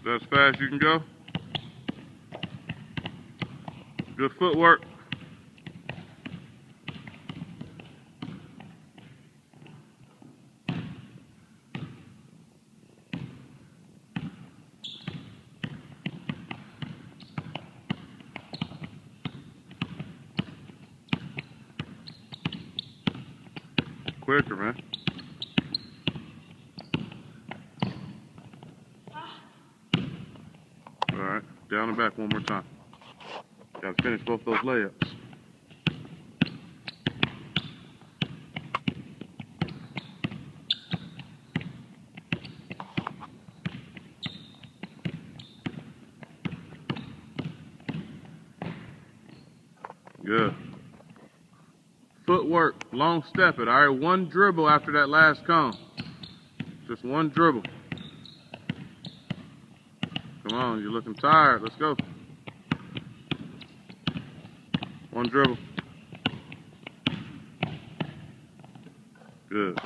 That's as fast as you can go. Good footwork. Quicker, man. All right, down and back one more time. Got to finish both those layups. Good. Footwork, long step it. All right, one dribble after that last cone. Just one dribble. Come on, you're looking tired. Let's go. One dribble. Good.